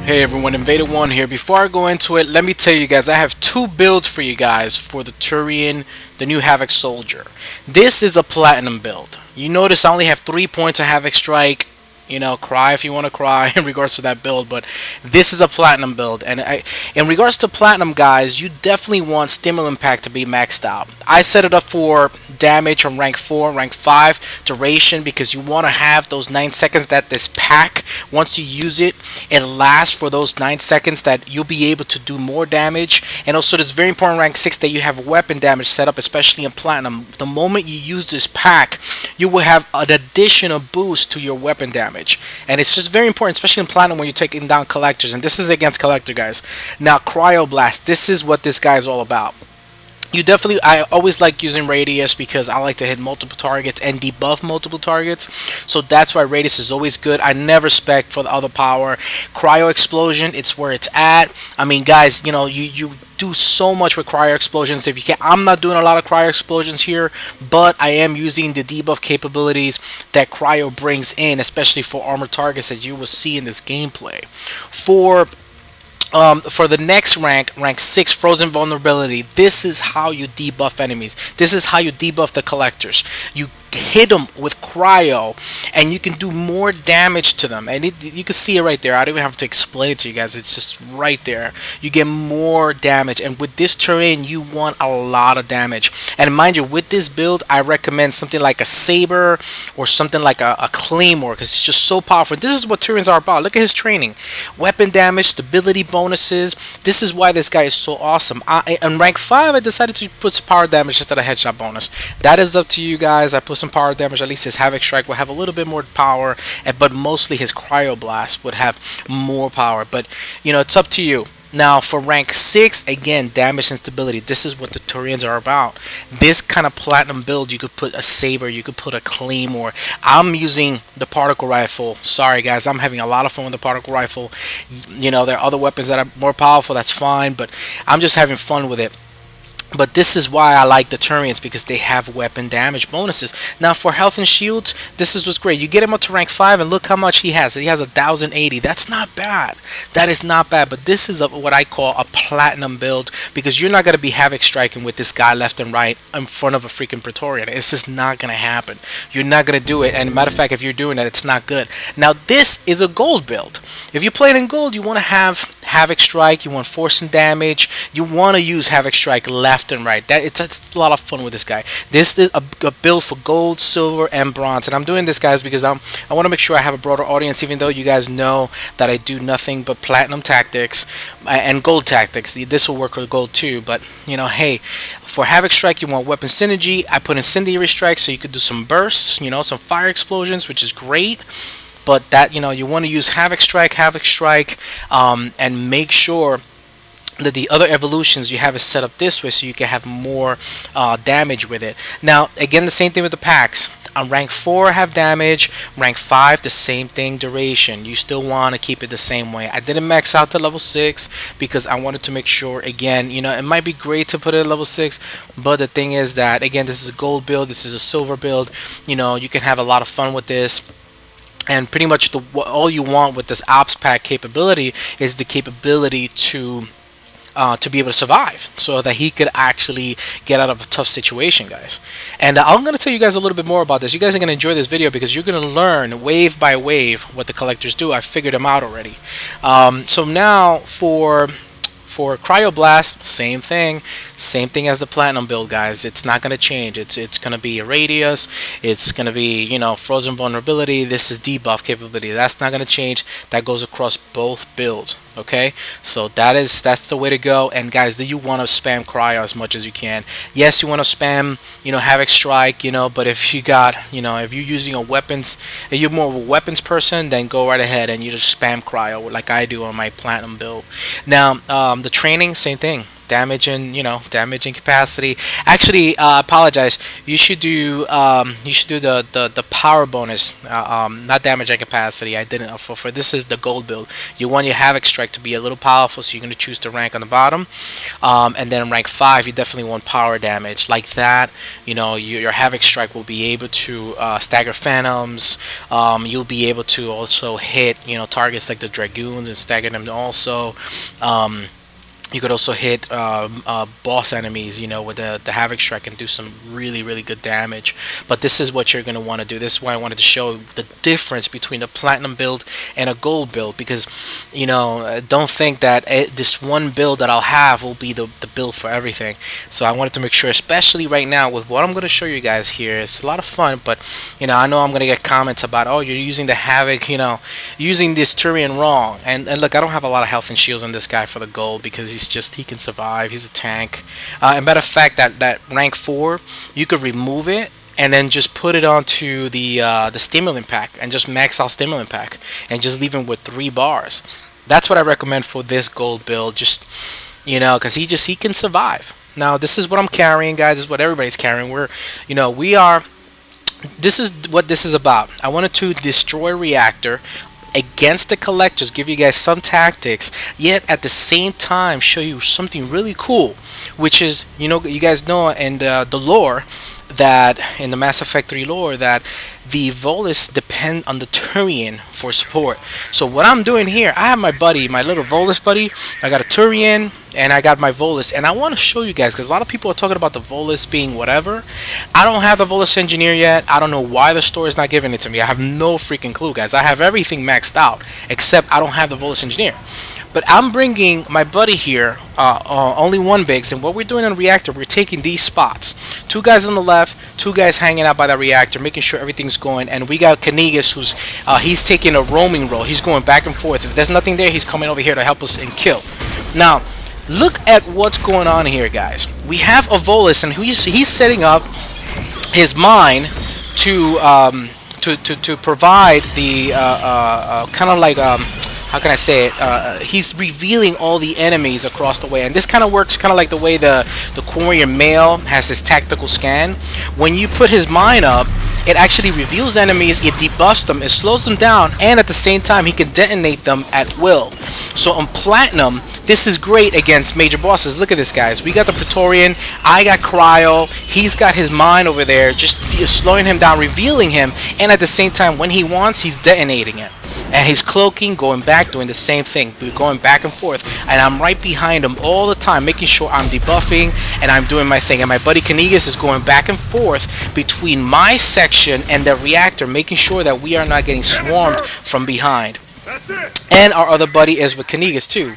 Hey everyone, Invader1 here. Before I go into it, let me tell you guys, I have two builds for you guys for the Turian, the new Havoc Soldier. This is a platinum build. You notice I only have 3 points of Havoc Strike. You know, cry if you want to cry in regards to that build, but this is a platinum build. And in regards to platinum, guys, you definitely want Stimulant Pack to be maxed out. I set it up for damage from rank 4, rank 5, duration, because you want to have those 9 seconds that this pack, once you use it, it lasts for those 9 seconds that you'll be able to do more damage. And also, it's very important rank 6 that you have weapon damage set up, especially in platinum. The moment you use this pack, you will have an additional boost to your weapon damage. And it's just very important, especially in platinum when you're taking down collectors. And this is against collector, guys. Now, Cryo Blast, this is what this guy is all about. I always like using Radius because I like to hit multiple targets and debuff multiple targets. So that's why Radius is always good. I never spec for the other power. Cryo Explosion, it's where it's at. I mean, guys, you know, you do so much with cryo explosions. If you can, I'm not doing a lot of cryo explosions here, but I am using the debuff capabilities that cryo brings in, especially for armor targets, as you will see in this gameplay. For the next rank 6, Frozen Vulnerability, this is how you debuff enemies. This is how you debuff the collectors. You hit them with cryo and you can do more damage to them, and you can see it right there. I don't even have to explain it to you guys, it's just right there. You get more damage, and with this terrain you want a lot of damage. And mind you, with this build I recommend something like a saber or something like a claymore, because it's just so powerful. This is what Turians are about. Look at his training: weapon damage, stability bonuses. This is why this guy is so awesome. In rank 5 I decided to put some power damage instead of headshot bonus. That is up to you guys. I put some power damage. At least his Havoc Strike will have a little bit more power, but mostly his Cryo Blast would have more power. But you know, it's up to you. Now for rank 6, again, damage and stability. This is what the Turians are about. This kind of platinum build, you could put a saber, you could put a claymore. I'm using the particle rifle. Sorry guys, I'm having a lot of fun with the particle rifle. You know, there are other weapons that are more powerful, that's fine, but I'm just having fun with it. But this is why I like the Turians, because they have weapon damage bonuses. Now for health and shields, this is what's great. You get him up to rank 5 and look how much he has. He has 1080. That's not bad. That is not bad. But this is what I call a platinum build, because you're not going to be Havoc striking with this guy left and right in front of a freaking Praetorian. It's just not going to happen. You're not going to do it. And matter of fact, if you're doing that, it's not good. Now this is a gold build. If you play it in gold, you want to have Havoc Strike, you want force and damage, you want to use Havoc Strike left and right. It's a lot of fun with this guy. This is a build for gold, silver, and bronze. And I'm doing this, guys, because I want to make sure I have a broader audience, even though you guys know that I do nothing but platinum tactics and gold tactics. This will work with gold too, but you know, hey, for Havoc Strike you want weapon synergy. I put Incendiary Strike so you could do some bursts, you know, some fire explosions, which is great. But that, you know, you want to use Havoc Strike, and make sure that the other evolutions you have it set up this way so you can have more damage with it. Now, again, the same thing with the packs. On rank 4 have damage, rank 5 the same thing, duration. You still want to keep it the same way. I didn't max out to level 6 because I wanted to make sure, again, you know, it might be great to put it at level 6, but the thing is that, again, this is a gold build, this is a silver build. You know, you can have a lot of fun with this. And pretty much all you want with this Ops Pack capability is the capability to be able to survive, so that he could actually get out of a tough situation, guys. And I'm going to tell you guys a little bit more about this. You guys are going to enjoy this video because you're going to learn wave by wave what the collectors do. I figured them out already. So now for Cryoblast, same thing as the platinum build, guys. It's not going to change. It's going to be a radius. It's going to be, you know, frozen vulnerability. This is debuff capability. That's not going to change. That goes across both builds. Okay, so that's the way to go. And guys, do you want to spam cryo as much as you can? Yes, you want to spam, you know, Havoc Strike, you know, but if you got, you know, if you're using if you're more of a weapons person, then go right ahead and you just spam cryo like I do on my platinum build. Now the training, same thing. damage and damage and capacity. Actually, apologize. You should do the power bonus, not damage and capacity. I didn't for this is the gold build. You want your Havoc Strike to be a little powerful, so you're gonna choose the rank on the bottom, and then rank 5 you definitely want power damage like that. Your Havoc Strike will be able to stagger phantoms. You'll be able to also hit targets like the dragoons and stagger them also. You could also hit boss enemies, with the Havoc Strike and do some really good damage. But this is what you're going to want to do. This is why I wanted to show the difference between a platinum build and a gold build, because don't think that this one build that I'll have will be the build for everything. So I wanted to make sure, especially right now with what I'm going to show you guys here. It's a lot of fun, but I know I'm going to get comments about, oh, you're using the Havoc, using this Turian wrong. And look, I don't have a lot of health and shields on this guy for the gold, because he can survive. He's a tank. And matter of fact, that rank 4, you could remove it and then just put it onto the stimulant pack and just max out stimulant pack and just leave him with 3 bars. That's what I recommend for this gold build. Just because he can survive. Now this is what I'm carrying, guys. This is what everybody's carrying. This is what this is about. I wanted to destroy Reactor against the collectors, give you guys some tactics, yet at the same time show you something really cool, which is, you guys know in the lore, that in the Mass Effect 3 lore, that the Volus depend on the Turian for support. So what I'm doing here, I have my buddy, my little Volus buddy. I got a Turian and I got my Volus, and I want to show you guys, because a lot of people are talking about the Volus being whatever. I don't have the Volus Engineer yet. I don't know why the store is not giving it to me. I have no freaking clue, guys. I have everything maxed out except I don't have the Volus Engineer. But I'm bringing my buddy here, only one bigs, and what we're doing on Reactor, we're taking these spots. 2 guys on the left, 2 guys hanging out by the Reactor, making sure everything's going, and we got Kanigas, who's he's taking a roaming role. He's going back and forth. If there's nothing there, he's coming over here to help us and kill. Now, look at what's going on here, guys. We have a Volus, and he's setting up his mine to provide the kind of like how can I say it? He's revealing all the enemies across the way, and this kind of works kind of like the way the Courier Mail has his tactical scan. When you put his mine up, it actually reveals enemies, it debuffs them, it slows them down, and at the same time he can detonate them at will. So on Platinum, this is great against major bosses. Look at this, guys. We got the Praetorian, I got Cryo, he's got his mine over there, just slowing him down, revealing him, and at the same time, when he wants, he's detonating it. And he's cloaking, going back, doing the same thing. We're going back and forth, and I'm right behind him all the time, making sure I'm debuffing and I'm doing my thing. And my buddy Kanigas is going back and forth between my section and the Reactor, making sure that we are not getting swarmed from behind. And our other buddy is with Kanigas too.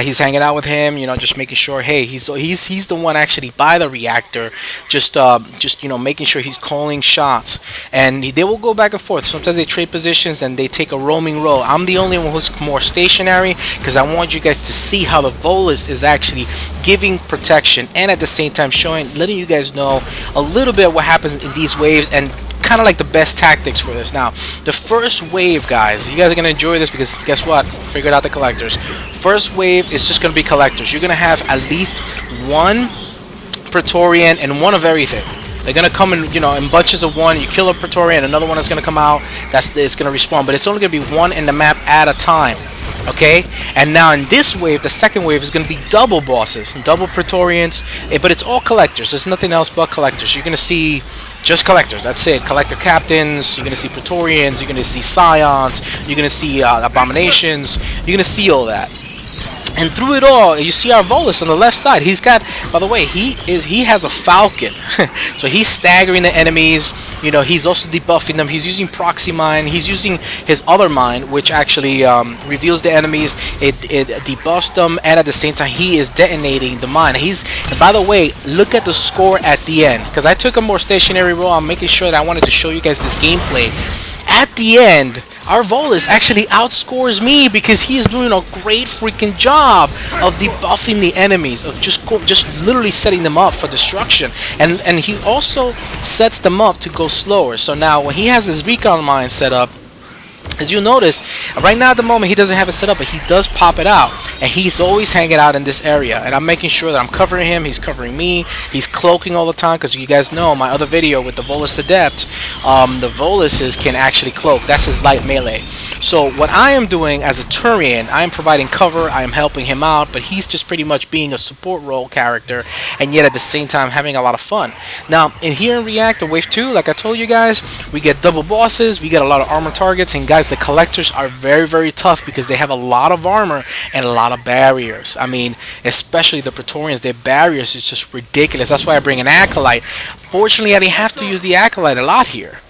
He's hanging out with him, just making sure, hey, he's the one actually by the Reactor, just making sure he's calling shots. And they will go back and forth. Sometimes they trade positions and they take a roaming role. I'm the only one who's more stationary, because I want you guys to see how the Volus is actually giving protection and at the same time letting you guys know a little bit what happens in these waves, and kind of like the best tactics for this. Now, the first wave, guys, you guys are going to enjoy this, because guess what? Figured out the collectors. First wave is just going to be collectors. You're going to have at least 1 Praetorian and 1 of everything. They're going to come in, in bunches of 1. You kill a Praetorian, another one is going to come out. It's going to respawn, but it's only going to be 1 in the map at a time. Okay, and now in this wave, the second wave is going to be double bosses, double Praetorians, but it's all collectors. There's nothing else but collectors. You're going to see just collectors. That's it. Collector captains. You're going to see Praetorians. You're going to see Scions. You're going to see Abominations. You're going to see all that. And through it all, you see our Volus on the left side. He's got, by the way, he has a Falcon. So he's staggering the enemies. He's also debuffing them. He's using Proxy Mine. He's using his other mine, which actually reveals the enemies. It debuffs them, and at the same time, he is detonating the mine. And by the way, look at the score at the end, because I took a more stationary role. I'm making sure that I wanted to show you guys this gameplay. At the end, our Volus actually outscores me, because he is doing a great freaking job of debuffing the enemies, of just literally setting them up for destruction, and he also sets them up to go slower. So now when he has his recon mine set up, As you notice, right now at the moment he doesn't have it set up, but he does pop it out, and he's always hanging out in this area. And I'm making sure that I'm covering him, he's covering me, he's cloaking all the time, because you guys know my other video with the Volus Adept, the Voluses can actually cloak. That's his light melee. So what I am doing as a Turian, I am providing cover, I am helping him out, but he's just pretty much being a support role character, and yet at the same time having a lot of fun. Now, in Reactor Wave 2, like I told you guys, we get double bosses, we get a lot of armor targets, and guys, the collectors are very, very tough because they have a lot of armor and a lot of barriers. I mean, especially the Praetorians, their barriers is just ridiculous. That's why I bring an Acolyte. Fortunately, I didn't have to use the Acolyte a lot here.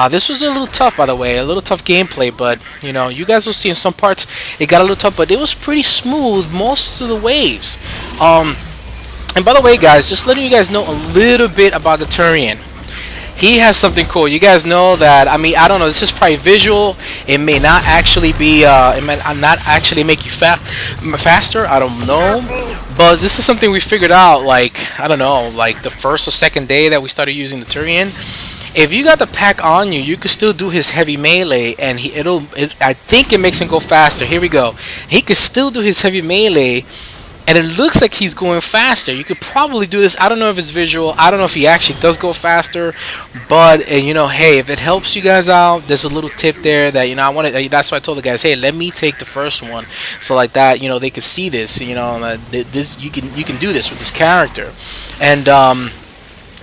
This was a little tough, by the way, a little tough gameplay, but you know, you guys will see in some parts it got a little tough, but it was pretty smooth most of the waves. And by the way, guys, just letting you guys know a little bit about the Turian. He has something cool. You guys know that, I mean, I don't know, this is probably visual. It may not actually be, it may not actually make you faster. I don't know. But this is something we figured out, like, I don't know, like the first or second day that we started using the Turian. If you got the pack on you, you can still do his heavy melee, and I think it makes him go faster. Here we go. He can still do his heavy melee, and it looks like he's going faster. You could probably do this. I don't know if it's visual. I don't know if he actually does go faster. But you know, hey, if it helps you guys out, there's a little tip there that, you know, I wanted. That's why I told the guys, hey, let me take the first one, so like that, you know, they could see this. You know, this you can do this with this character, and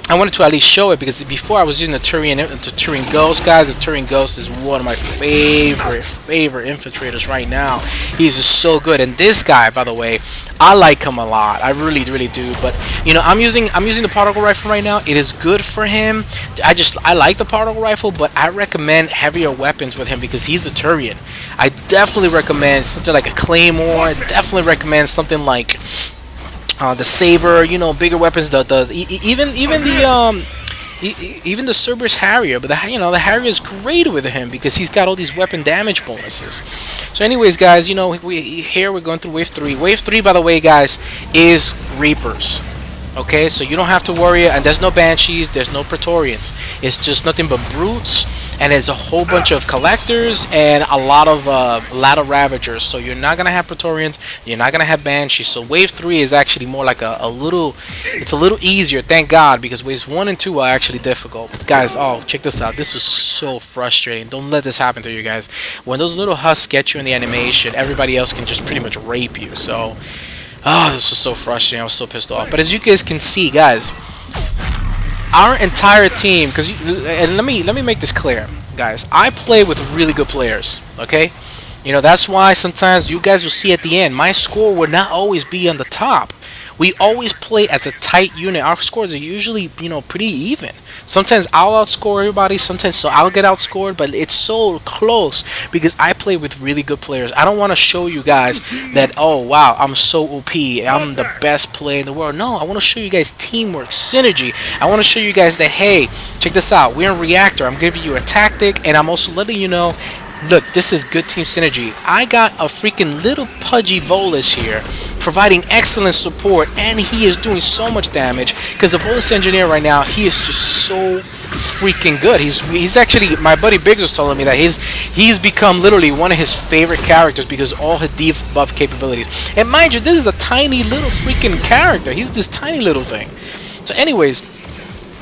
I wanted to at least show it because before I was using the Turian Ghost, guys. The Turian Ghost is one of my favorite infiltrators right now. He's just so good, and this guy, by the way, I like him a lot. I really do. But you know, I'm using the particle rifle right now. It is good for him. I like the particle rifle, but I recommend heavier weapons with him because he's a Turian. I definitely recommend something like a claymore. Definitely recommend something like the saber, you know, bigger weapons. Even the Cerberus Harrier, but the Harrier is great with him because he's got all these weapon damage bonuses. So, anyways, guys, you know, we're going through Wave 3. Wave 3, by the way, guys, is Reapers. Okay, so you don't have to worry, and there's no Banshees, there's no Praetorians. It's just nothing but brutes, and there's a whole bunch of collectors and a lot of Ravagers. So you're not gonna have Praetorians, you're not gonna have Banshees. So Wave 3 is actually more like it's a little easier, thank God, because Waves 1 and 2 are actually difficult. But guys, oh, check this out. This was so frustrating. Don't let this happen to you guys. When those little husks get you in the animation, everybody else can just pretty much rape you. So oh, this was so frustrating. I was so pissed off. But as you guys can see, guys, our entire team, and let me make this clear, guys. I play with really good players, okay? You know, that's why sometimes you guys will see at the end, my score will not always be on the top. We always play as a tight unit. Our scores are usually, you know, pretty even. Sometimes I'll outscore everybody, sometimes so I'll get outscored, but it's so close because I play with really good players. I don't want to show you guys that, oh wow, I'm so OP, I'm the best player in the world. No, I want to show you guys teamwork, synergy. I want to show you guys that, hey, check this out, we're in Reactor. I'm giving you a tactic, and I'm also letting you know, look, this is good team synergy. I got a freaking little pudgy Volus here, providing excellent support, and he is doing so much damage because the Volus Engineer right now, he is just so freaking good. He's actually, my buddy Biggs was telling me that he's become literally one of his favorite characters because all his debuff capabilities. And mind you, this is a tiny little freaking character. He's this tiny little thing. So anyways,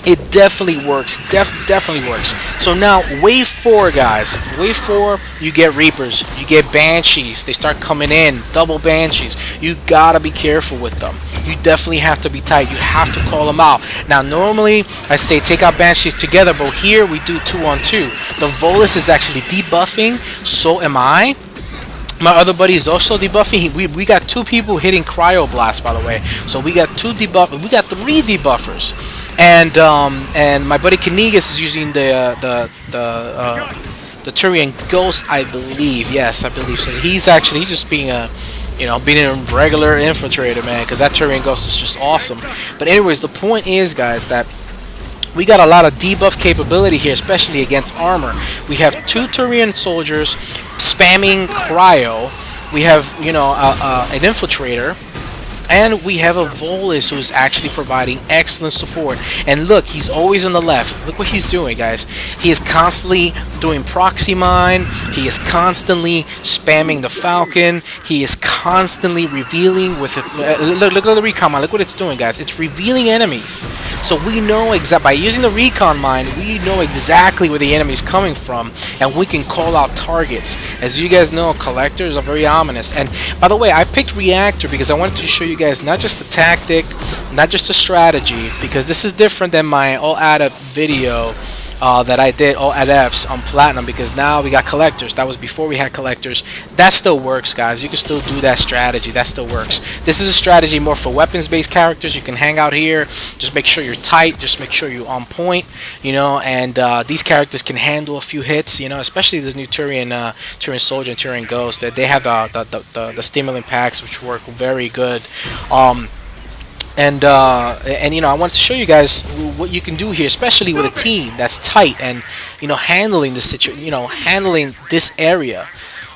it definitely works. Definitely works. So now, Wave 4, guys. Wave 4, you get Reapers. You get Banshees. They start coming in. Double Banshees. You gotta be careful with them. You definitely have to be tight. You have to call them out. Now, normally, I say take out Banshees together, but here we do 2-on-2. The Volus is actually debuffing. So am I. My other buddy is also debuffing. We got 2 people hitting Cryo Blast, by the way. So we got 3 debuffers. And my buddy Kanigas is using the Turian Ghost, I believe. Yes, I believe so. He's just being a regular infiltrator, man, because that Turian Ghost is just awesome. But anyways, the point is, guys, that we got a lot of debuff capability here, especially against armor. We have 2 Turian soldiers spamming cryo. We have, an infiltrator. And we have a Volus who's actually providing excellent support. And look, he's always on the left. Look what he's doing, guys. He is constantly doing proxy mine. He is constantly spamming the Falcon. He is constantly revealing with it. Look at the recon mine. Look what it's doing, guys. It's revealing enemies. So we know by using the recon mine, we know exactly where the enemy is coming from, and we can call out targets. As you guys know, collectors are very ominous. And by the way, I picked Reactor because I wanted to show you guys not just the tactic, not just the strategy, because this is different than my all add-up video that I did, all adepts on platinum, because now we got collectors. That was before we had collectors. That still works, guys. You can still do that strategy. That still works. This is a strategy more for weapons-based characters. You can hang out here. Just make sure you're tight. Just make sure you're on point, you know, and these characters can handle a few hits, you know, especially this new Turian Soldier and Turian Ghost. That they have the stimulant packs, which work very good. And you know, I wanted to show you guys what you can do here, especially with a team that's tight and, you know, handling this handling this area.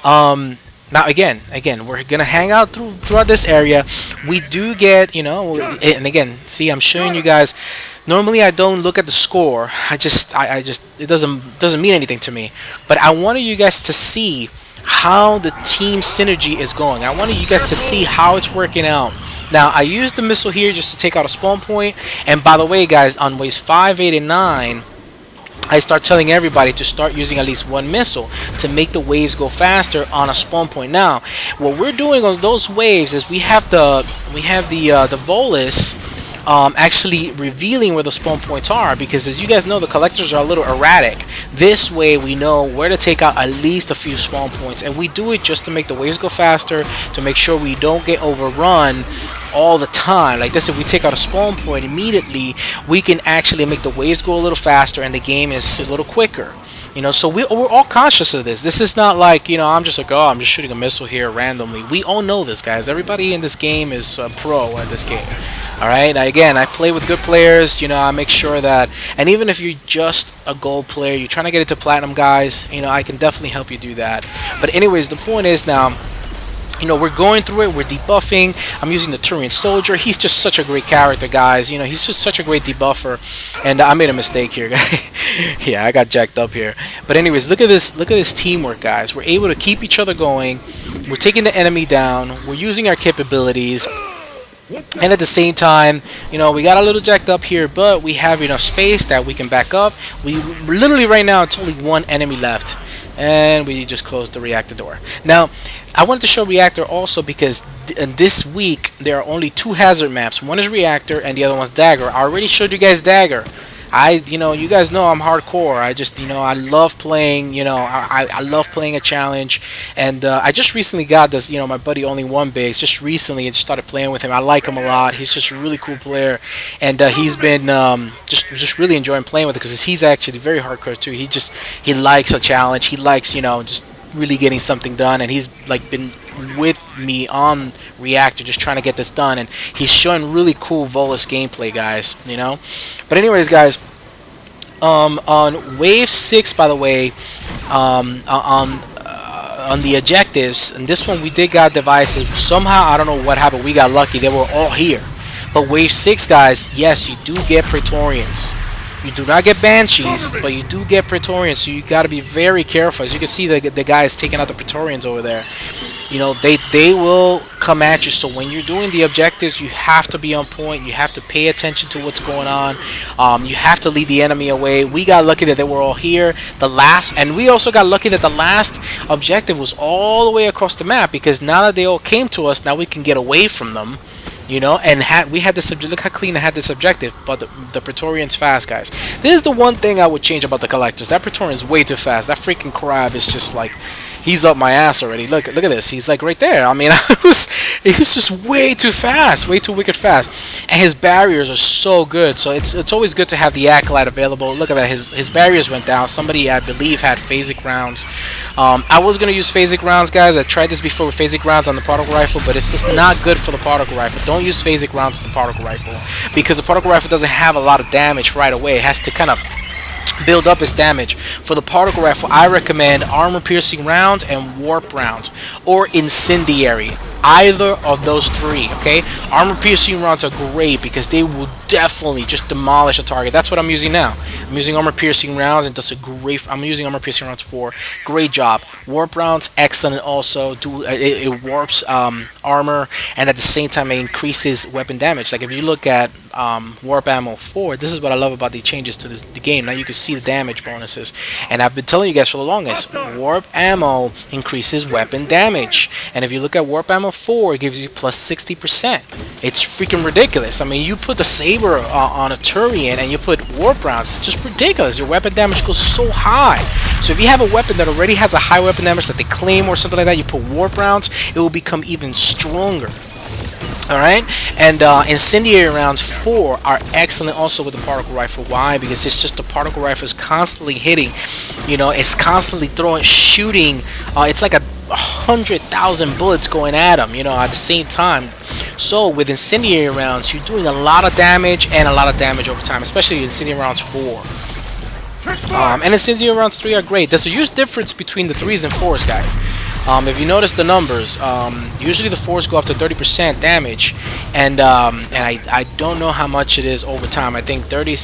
Now again, we're gonna hang out throughout this area. We do get, you know, and again, see, I'm showing you guys. Normally I don't look at the score. I just it doesn't mean anything to me. But I wanted you guys to see how the team synergy is going. I wanted you guys to see how it's working out. Now, I used the missile here just to take out a spawn point. And by the way, guys, on waves 5, 8, and 9, I start telling everybody to start using at least one missile to make the waves go faster on a spawn point. Now, what we're doing on those waves is we have the Volus actually revealing where the spawn points are, because as you guys know, the collectors are a little erratic. This way we know where to take out at least a few spawn points, and we do it just to make the waves go faster, to make sure we don't get overrun all the time. Like this, if we take out a spawn point immediately, we can actually make the waves go a little faster and the game is a little quicker. You know, so we're all conscious of this. This is not like, you know, I'm just like, oh, I'm just shooting a missile here randomly. We all know this, guys. Everybody in this game is a pro at this game. Alright, now again, I play with good players. You know, I make sure that, and even if you're just a gold player, you're trying to get into platinum, guys, you know, I can definitely help you do that. But anyways, the point is now, you know, we're going through it, we're debuffing. I'm using the Turian Soldier. He's just such a great character, guys. You know, he's just such a great debuffer. And I made a mistake here, guys. Yeah, I got jacked up here. But anyways, look at this teamwork, guys. We're able to keep each other going. We're taking the enemy down. We're using our capabilities. And at the same time, you know, we got a little jacked up here, but we have enough space that we can back up. We literally right now, it's only one enemy left. And we just closed the reactor door. Now, I wanted to show Reactor also because this week there are only 2 hazard maps. One is Reactor and the other one's Dagger. I already showed you guys Dagger. You know, you guys know I'm hardcore. I just, you know, I love playing, you know, I love playing a challenge. And I just recently got this, you know, my buddy Only One Base, just recently, and started playing with him. I like him a lot. He's just a really cool player. And he's been just really enjoying playing with it because he's actually very hardcore too. He likes a challenge. He likes, you know, just really getting something done. And he's like been with me on Reactor just trying to get this done, and he's showing really cool Volus gameplay, guys, you know. But anyways, guys, on wave 6, by the way, on the objectives, and this one we did got devices. Somehow, I don't know what happened, we got lucky, they were all here. But wave 6, guys, yes, you do get Praetorians. You do not get Banshees, but you do get Praetorians, so you got to be very careful. As you can see, the guy is taking out the Praetorians over there. You know, they will come at you. So when you're doing the objectives, you have to be on point. You have to pay attention to what's going on. You have to lead the enemy away. We got lucky that they were all here. And we also got lucky that the last objective was all the way across the map, because now that they all came to us, now we can get away from them. You know, and we had this objective. Look how clean I had this objective. But the Praetorian's fast, guys. This is the one thing I would change about the collectors. That Praetorian's way too fast. That freaking crab is just like, he's up my ass already. Look at this. He's like right there. I mean, he was just way too fast, way too wicked fast. And his barriers are so good. So it's always good to have the Acolyte available. Look at that. His barriers went down. Somebody, I believe, had phasic rounds. I was gonna use phasic rounds, guys. I tried this before with phasic rounds on the particle rifle, but it's just not good for the particle rifle. Don't use phasic rounds with the particle rifle, because the particle rifle doesn't have a lot of damage right away. It has to kind of build up its damage. For the particle rifle, I recommend armor piercing rounds and warp rounds, or incendiary. either of those three. Okay, armor piercing rounds are great because they will definitely just demolish a target. That's what I'm using now. I'm using armor piercing rounds, and does a great. I'm using armor piercing rounds 4. Great job. Warp rounds, excellent. Also, it warps armor, and at the same time it increases weapon damage. Like if you look at warp ammo 4, this is what I love about the changes to the game. Now you can see the damage bonuses, and I've been telling you guys for the longest, warp ammo increases weapon damage, and if you look at warp ammo 4, it gives you plus 60%. It's freaking ridiculous. I mean, you put the saber on a Turian and you put warp rounds, it's just ridiculous. Your weapon damage goes so high. So if you have a weapon that already has a high weapon damage, like the claim or something like that, you put warp rounds, it will become even stronger. Alright, and incendiary rounds 4 are excellent also with the particle rifle. Why? Because it's just the particle rifle is constantly hitting, you know, it's constantly shooting. It's like 100,000 bullets going at them, you know, at the same time. So with incendiary rounds, you're doing a lot of damage and a lot of damage over time, especially incendiary rounds 4. And incendiary rounds 3 are great. There's a huge difference between the 3s and 4s, guys. If you notice the numbers, usually the 4s go up to 30% damage, and I don't know how much it is over time. I think 30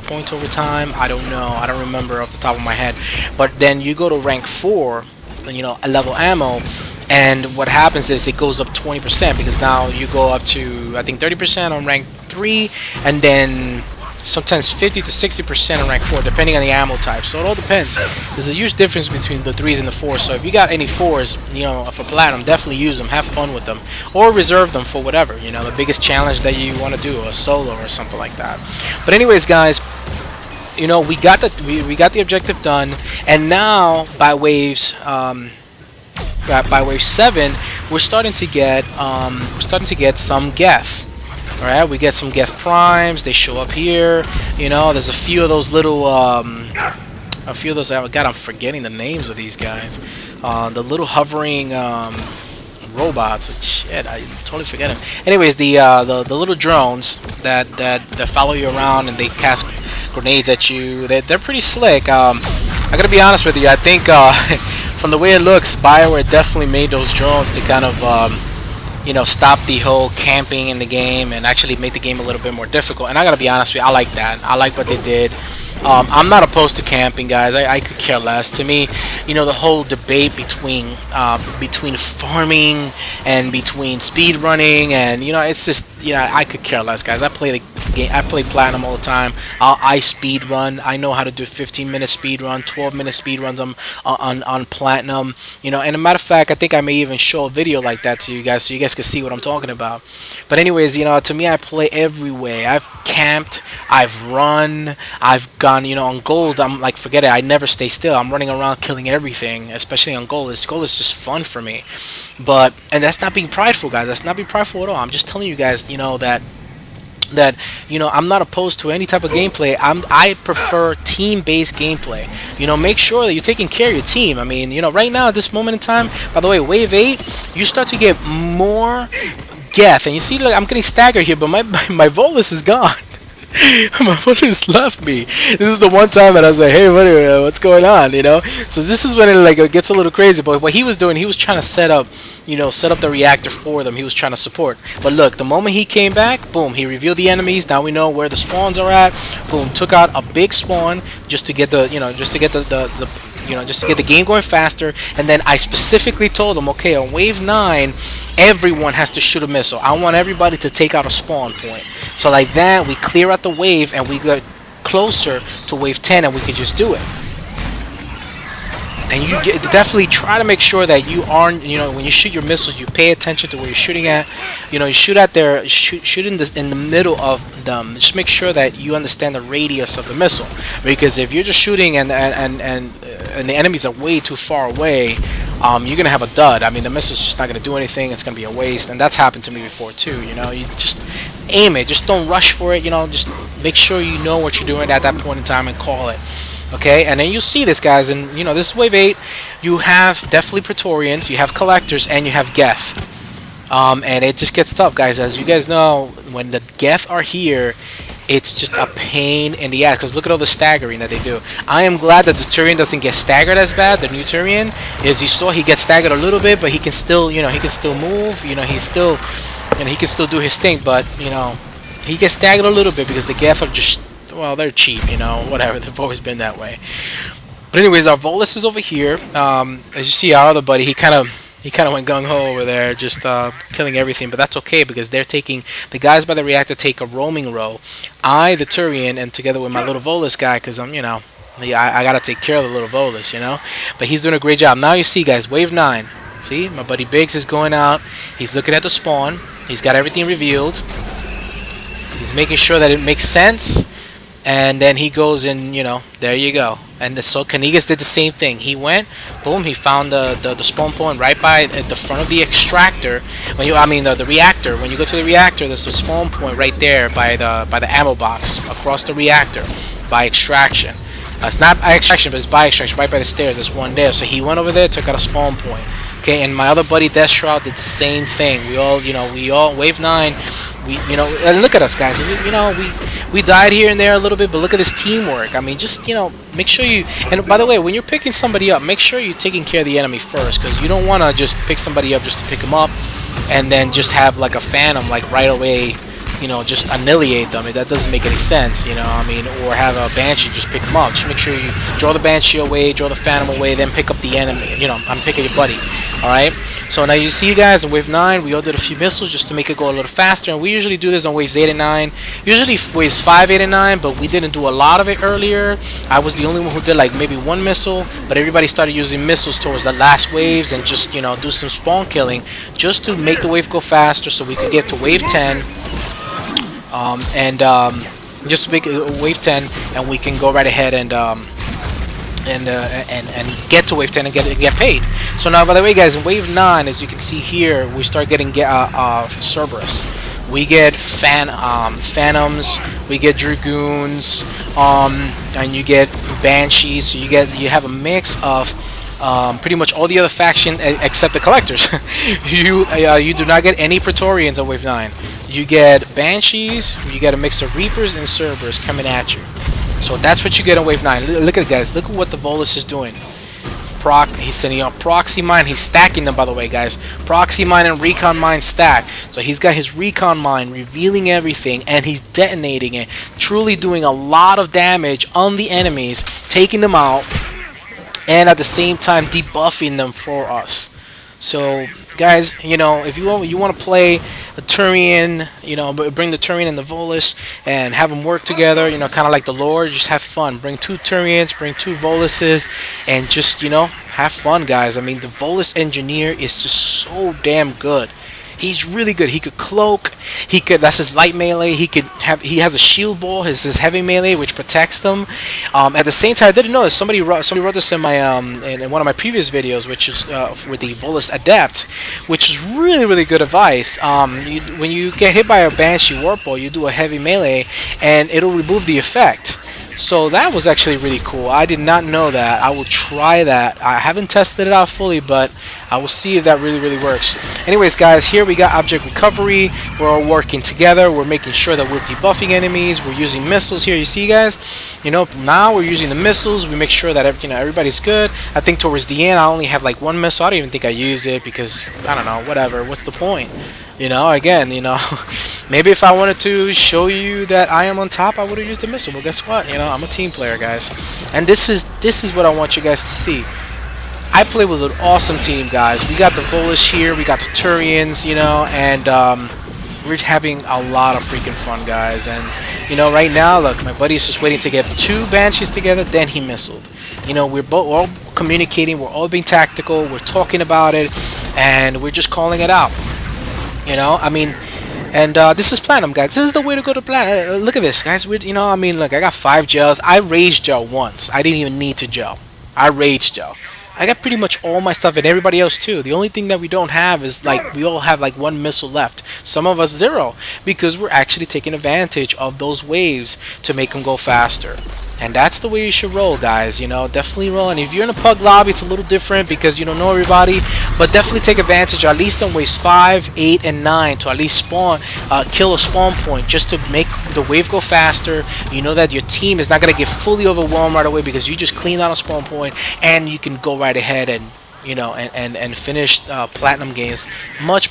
points over time. I don't know. I don't remember off the top of my head. But then you go to rank 4, you know, a level ammo, and what happens is it goes up 20% because now you go up to, I think, 30% on rank 3, and then sometimes 50 to 60% in rank 4, depending on the ammo type. So it all depends. There's a huge difference between the 3s and the 4s. So if you got any 4s, you know, for platinum, definitely use them. Have fun with them, or reserve them for whatever. You know, the biggest challenge that you want to do, a solo or something like that. But anyways, guys, you know, we got the objective done, and now by waves, by wave 7, we're starting to get some Geth. Alright, we get some Geth primes. They show up here. You know, there's a few of those little, God, I'm forgetting the names of these guys. The little hovering robots. Shit, I totally forget them. Anyways, the little drones that follow you around and they cast grenades at you. They're pretty slick. I gotta be honest with you. I think from the way it looks, BioWare definitely made those drones to kind of you know, stop the whole camping in the game and actually make the game a little bit more difficult. And I gotta be honest with you, I like that. I like what they did. I'm not opposed to camping, guys. I could care less. To me, you know, the whole debate between farming and between speed running, and you know, it's just, you know, I could care less, guys. I play the game. I play platinum all the time. I speed run. I know how to do 15-minute speed run, 12-minute speed runs on platinum. You know, and a matter of fact, I think I may even show a video like that to you guys, so you guys can see what I'm talking about. But anyways, you know, to me, I play every way. I've camped. I've run. I've gone, you know, on gold. I'm like, forget it. I never stay still. I'm running around killing everything, especially on gold. Gold is just fun for me. And that's not being prideful, guys. That's not being prideful at all. I'm just telling you guys, you know, that you know, I'm not opposed to any type of gameplay. I prefer team-based gameplay. You know, make sure that you're taking care of your team. I mean, you know, right now at this moment in time, by the way, wave 8, you start to get more Geth, and you see, like, I'm getting staggered here, but my Volus is gone. My Volus left me. This is the one time that I was like, hey buddy, what's going on, you know? So this is when it like gets a little crazy. But what he was doing, he was trying to set up the reactor for them. He was trying to support. But look, the moment he came back, boom, he revealed the enemies. Now we know where the spawns are at. Boom, took out a big spawn just to get the, you know, just to get the game going faster. And then I specifically told them, okay, on wave 9, everyone has to shoot a missile. I want everybody to take out a spawn point. So like that, we clear out the wave and we get closer to wave 10 and we can just do it. And you definitely try to make sure that you aren't, you know, when you shoot your missiles, you pay attention to where you're shooting at. You know, you shoot at their, shoot in the middle of them. Just make sure that you understand the radius of the missile, because if you're just shooting and the enemies are way too far away, you're gonna have a dud. I mean, the missile's just not gonna do anything. It's gonna be a waste, and that's happened to me before too. You know, you just aim it. Just don't rush for it. You know, just make sure you know what you're doing at that point in time and call it. Okay, and then you see this, guys, and you know, this is wave 8. You have definitely Praetorians, you have Collectors, and you have Geth. And it just gets tough, guys. As you guys know, when the Geth are here, it's just a pain in the ass because look at all the staggering that they do. I am glad that the Turian doesn't get staggered as bad. The new Turian is, you saw he gets staggered a little bit, but he can still, you know, he can still move. You know, he's still, you know, he can still do his thing. But you know, he gets staggered a little bit because the Geth are just, well, they're cheap. You know, whatever. They've always been that way. But anyways, our Volus is over here. As you see, our other buddy, he kind of went gung-ho over there, just killing everything. But that's okay because they're taking, the guys by the reactor take a roaming row. I, the Turian, and together with my little Volus guy, because I'm, you know, I gotta take care of the little Volus, you know. But he's doing a great job. Now you see, guys, wave 9. See, my buddy Biggs is going out. He's looking at the spawn. He's got everything revealed. He's making sure that it makes sense. And then he goes in, you know, there you go. And so Kanigas did the same thing. He went, boom, he found the spawn point right by at the front of the extractor. When you, I mean the reactor. When you go to the reactor, there's a spawn point right there by the ammo box across the reactor by extraction. It's not by extraction, but it's by extraction, right by the stairs. There's one there. So he went over there, took out a spawn point. Okay, and my other buddy Death Shroud did the same thing. We all, you know, wave 9. We, you know, and look at us, guys. You know, we died here and there a little bit, but look at this teamwork. I mean, just, you know, make sure you. And by the way, when you're picking somebody up, make sure you're taking care of the enemy first, because you don't want to just pick somebody up just to pick them up, and then just have like a Phantom like right away, you know, just annihilate them. That doesn't make any sense, you know. I mean, or have a Banshee just pick them up. Just make sure you draw the Banshee away, draw the Phantom away, then pick up the enemy. You know, I'm picking your buddy. All right. So now you see, guys, in wave 9, we all did a few missiles just to make it go a little faster, and we usually do this on waves 8 and 9. Usually waves 5, 8, and 9, but we didn't do a lot of it earlier. I was the only one who did like maybe one missile, but everybody started using missiles towards the last waves and just, you know, do some spawn killing just to make the wave go faster, so we could get to wave 10. Just make wave 10, and we can go right ahead and get to wave 10 and get paid. So now, by the way, guys, in wave 9, as you can see here, we start getting Cerberus. We get Phantoms, we get Dragoons, and you get Banshees. So you have a mix of pretty much all the other faction except the Collectors. You do not get any Praetorians on wave 9. You get Banshees, you get a mix of Reapers and Cerberus coming at you. So that's what you get on wave 9. Look at it, guys. Look at what the Volus is doing. He's sending out Proxy Mine. He's stacking them, by the way, guys. Proxy Mine and Recon Mine stack. So he's got his Recon Mine revealing everything, and he's detonating it. Truly doing a lot of damage on the enemies, taking them out, and at the same time debuffing them for us. So, guys, you know, if you want to play a Turian, you know, bring the Turian and the Volus and have them work together, you know, kind of like the Lord, just have fun. Bring 2 Turians, bring 2 Voluses, and just, you know, have fun, guys. I mean, the Volus Engineer is just so damn good. He's really good. He could cloak. He could. That's his light melee. He has a shield ball. His heavy melee, which protects them. At the same time, I didn't know this. Somebody wrote this in my in one of my previous videos, which is with the Volus Adept, which is really good advice. When you get hit by a Banshee Warp Ball, you do a heavy melee, and it'll remove the effect. So that was actually really cool. I did not know that. I will try that. I haven't tested it out fully, but I will see if that really works. Anyways, guys, here we got object recovery. We're all working together. We're making sure that we're debuffing enemies. We're using missiles here. You see, guys? You know, now we're using the missiles. We make sure that everybody's good. I think towards the end, I only have like 1 missile. I don't even think I use it because, I don't know, whatever. What's the point? You know, again, you know, maybe if I wanted to show you that I am on top, I would have used the missile. But guess what? You know, I'm a team player, guys. And this is what I want you guys to see. I play with an awesome team, guys. We got the Volus here, we got the Turians, you know, and we're having a lot of freaking fun, guys. And, you know, right now, look, my buddy's just waiting to get 2 Banshees together, then he missiled. You know, we're all communicating, we're all being tactical, we're talking about it, and we're just calling it out. You know, I mean, and this is Platinum, guys. This is the way to go to Platinum. Look at this, guys. You know, I mean, look, I got 5 gels. I raged gel once. I didn't even need to gel. I raged gel. I got pretty much all my stuff, and everybody else too. The only thing that we don't have is, like, we all have like 1 missile left. Some of us 0, because we're actually taking advantage of those waves to make them go faster. And that's the way you should roll, guys. You know, definitely roll. And if you're in a pug lobby, it's a little different because you don't know everybody. But definitely take advantage. Or at least don't waste 5, 8, and 9 to at least spawn, kill a spawn point just to make the wave go faster. You know that your team is not gonna get fully overwhelmed right away because you just cleaned out a spawn point, and you can go right ahead and and finish platinum games much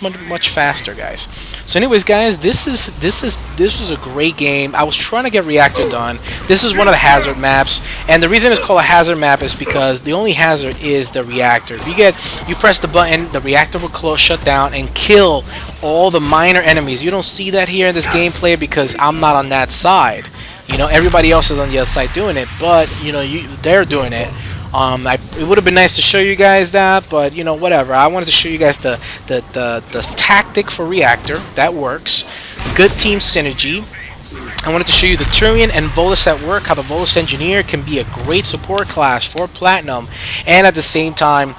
faster, guys. So anyways, guys, this was a great game. I was trying to get Reactor done. This is one of the hazard maps, and the reason it's called a hazard map is because the only hazard is the reactor. If you press the button, the reactor will close, shut down, and kill all the minor enemies. You don't see that here in this gameplay because I'm not on that side. You know, everybody else is on the other side doing it, but they're doing it. It would have been nice to show you guys that, but whatever. I wanted to show you guys the tactic for Reactor that works. Good team synergy. I wanted to show you the Turian and Volus at work, how the Volus Engineer can be a great support class for Platinum, and at the same time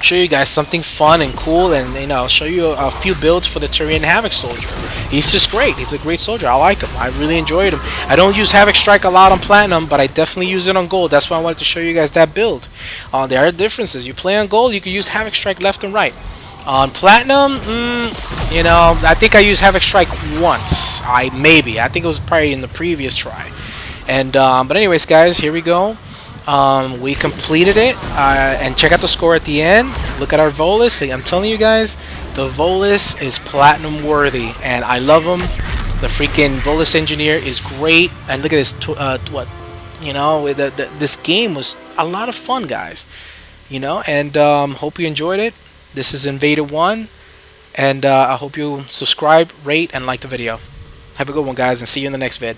show you guys something fun and cool, and show you a few builds for the Turian Havoc Soldier. He's just great. He's a great soldier. I like him. I really enjoyed him. I don't use Havoc Strike a lot on Platinum, but I definitely use it on Gold. That's why I wanted to show you guys that build. There are differences. You play on Gold, you can use Havoc Strike left and right. On Platinum, I think I used Havoc Strike once. I think it was probably in the previous try. And but anyways, guys, here we go. We completed it, and check out the score at the end. Look at our Volus. I'm telling you guys, the Volus is platinum worthy, and I love him. The freaking Volus Engineer is great, and look at this. This game was a lot of fun, guys. And hope you enjoyed it. This is Invader 1, and I hope you subscribe, rate, and like the video. Have a good one, guys, and see you in the next vid.